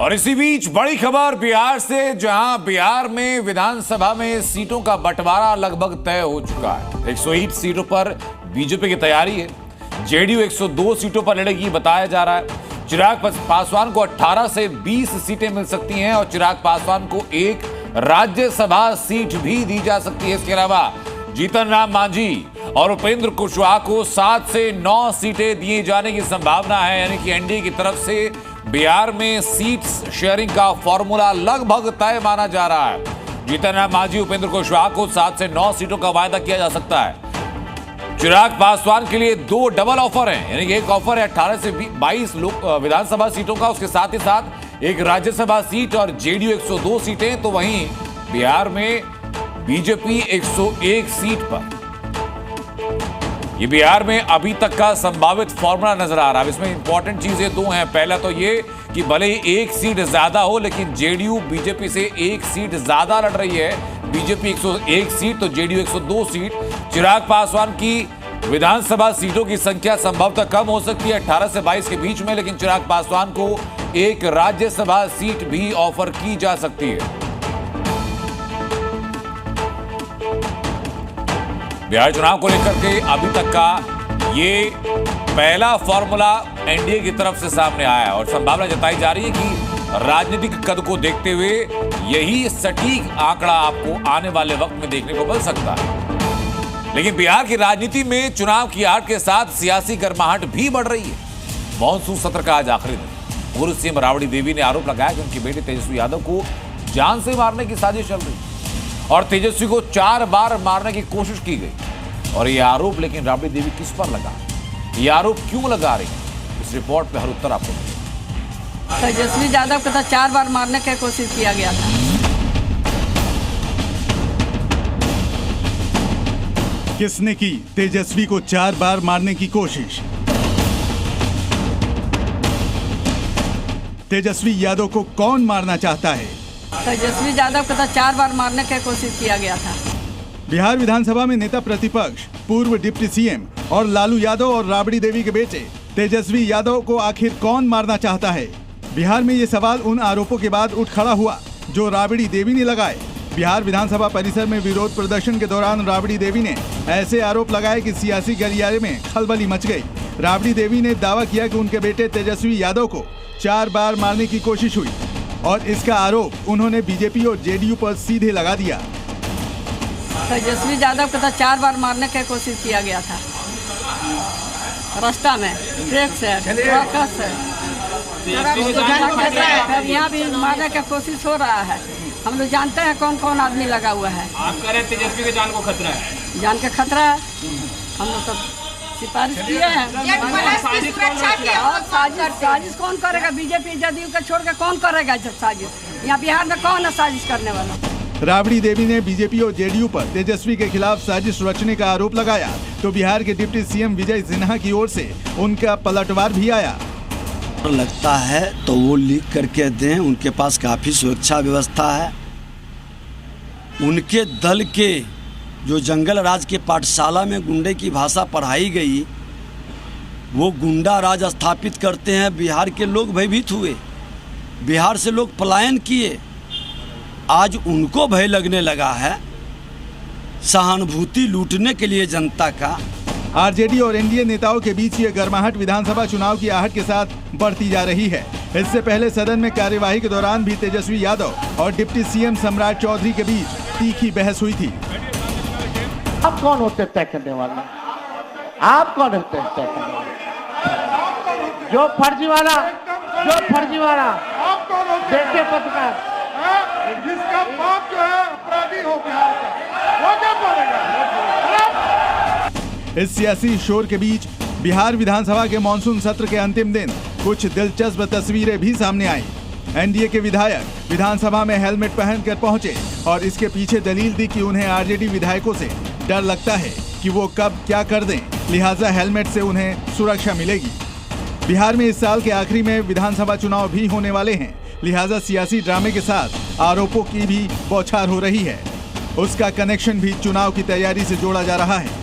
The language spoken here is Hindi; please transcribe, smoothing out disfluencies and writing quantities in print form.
और इसी बीच बड़ी खबर बिहार से, जहां बिहार में विधानसभा में सीटों का बंटवारा लगभग तय हो चुका है। 101 सीटों पर बीजेपी की तैयारी है। जेडीयू 102 सीटों पर लड़ेगी बताया जा रहा है। चिराग पासवान को 18 से 20 सीटें मिल सकती हैं और चिराग पासवान को एक राज्यसभा सीट भी दी जा सकती है। इसके अलावा जीतन राम मांझी और उपेंद्र कुशवाहा को 7 से 9 सीटें दिए जाने की संभावना है। यानी कि एनडीए की तरफ से बिहार में सीट शेयरिंग का फॉर्मूला लगभग तय माना जा रहा है। जीतन राम मांझी, उपेंद्र कुशवाहा को 7 से 9 सीटों का वायदा किया जा सकता है। चिराग पासवान के लिए 2 डबल ऑफर हैं, यानी कि एक ऑफर है 18 से 22 विधानसभा सीटों का, उसके साथ ही साथ एक राज्यसभा सीट और जेडीयू 102 सीटें। तो वहीं बिहार में बीजेपी 101 सीट पर। ये बिहार में अभी तक का संभावित फॉर्मूला नजर आ रहा है। इसमें इंपॉर्टेंट चीजें 2 हैं। पहला तो ये कि भले ही एक सीट ज्यादा हो, लेकिन जेडीयू बीजेपी से एक सीट ज्यादा लड़ रही है। बीजेपी 101 सीट तो जेडीयू 102 सीट। चिराग पासवान की विधानसभा सीटों की संख्या संभवतः कम हो सकती है 18 से 22 के बीच में, लेकिन चिराग पासवान को एक राज्यसभा सीट भी ऑफर की जा सकती है। बिहार चुनाव को लेकर के अभी तक का ये पहला फॉर्मूला एनडीए की तरफ से सामने आया है और संभावना जताई जा रही है कि राजनीतिक कद को देखते हुए यही सटीक आंकड़ा आपको आने वाले वक्त में देखने को मिल सकता है। लेकिन बिहार की राजनीति में चुनाव की आड़ के साथ सियासी गर्माहट भी बढ़ रही है। मॉनसून सत्र का आज आखिरी दिन। पूर्व सीएम राबड़ी देवी ने आरोप लगाया कि उनके बेटे तेजस्वी यादव को जान से मारने की साजिश चल रही और तेजस्वी को 4 बार मारने की कोशिश की गई। और ये आरोप लेकिन राबड़ी देवी किस पर लगा, ये आरोप क्यों लगा रही है, इस रिपोर्ट पे हर उत्तर आपको मिलेगा। तेजस्वी यादव को तो 4 बार मारने की कोशिश किया गया था। किसने की तेजस्वी को 4 बार मारने की कोशिश? तेजस्वी यादव को कौन मारना चाहता है? तेजस्वी यादव को तो 4 बार मारने की कोशिश किया गया था। बिहार विधानसभा में नेता प्रतिपक्ष, पूर्व डिप्टी सीएम और लालू यादव और राबड़ी देवी के बेटे तेजस्वी यादव को आखिर कौन मारना चाहता है? बिहार में ये सवाल उन आरोपों के बाद उठ खड़ा हुआ जो राबड़ी देवी ने लगाए। बिहार विधानसभा परिसर में विरोध प्रदर्शन के दौरान राबड़ी देवी ने ऐसे आरोप लगाए कि सियासी गलियारे में खलबली मच गई। राबड़ी देवी ने दावा किया कि उनके बेटे तेजस्वी यादव को 4 बार मारने की कोशिश हुई और इसका आरोप उन्होंने बीजेपी और जेडीयू पर सीधे लगा दिया। तेजस्वी यादव को तो 4 बार मारने की कोशिश किया गया था। रास्ता में ट्रक से, ट्रक से यहाँ भी मारने की कोशिश हो रहा है। हम लोग जानते हैं कौन कौन आदमी लगा हुआ है। आप कह रहे हैं तेजस्वी के जान को खतरा है? जान के खतरा है। हम लोग तो सिफारिश किए हैं। साजिश कौन करेगा? बीजेपी जदयू का छोड़ के कौन करेगा साजिश? यहाँ बिहार में कौन है साजिश करने वाला? राबड़ी देवी ने बीजेपी और जेडीयू पर तेजस्वी के खिलाफ साजिश रचने का आरोप लगाया तो बिहार के डिप्टी सीएम विजय सिन्हा की ओर से उनका पलटवार भी आया। लगता है तो वो लीक करके दें, उनके पास काफी सुरक्षा व्यवस्था है। उनके दल के जो जंगल राज के पाठशाला में गुंडे की भाषा पढ़ाई गई, वो गुंडा राज स्थापित करते हैं। बिहार के लोग भयभीत हुए, बिहार से लोग पलायन किए। आज उनको भय लगने लगा है सहानुभूति लूटने के लिए जनता का। आरजेडी और एनडीए नेताओं के बीच ये गर्माहट विधानसभा चुनाव की आहट के साथ बढ़ती जा रही है। इससे पहले सदन में कार्यवाही के दौरान भी तेजस्वी यादव और डिप्टी सीएम सम्राट चौधरी के बीच तीखी बहस हुई थी। आप कौन होते तय करने वाले? आप कौन होते हैं तय करने वाले? जो फर्जी वाला देखिए पत्रकार, जिसका बाप जो है अपराधी हो गया, वो क्या बोलेगा? इस सियासी शोर के बीच बिहार विधानसभा के मॉनसून सत्र के अंतिम दिन कुछ दिलचस्प तस्वीरें भी सामने आई। एनडीए के विधायक विधानसभा में हेलमेट पहनकर पहुंचे और इसके पीछे दलील दी कि उन्हें आरजेडी विधायकों से डर लगता है कि वो कब क्या कर दें, लिहाजा हेलमेट से उन्हें सुरक्षा मिलेगी। बिहार में इस साल के आखिरी में विधानसभा चुनाव भी होने वाले हैं, लिहाजा सियासी ड्रामे के साथ आरोपों की भी बौछार हो रही है। उसका कनेक्शन भी चुनाव की तैयारी से जोड़ा जा रहा है।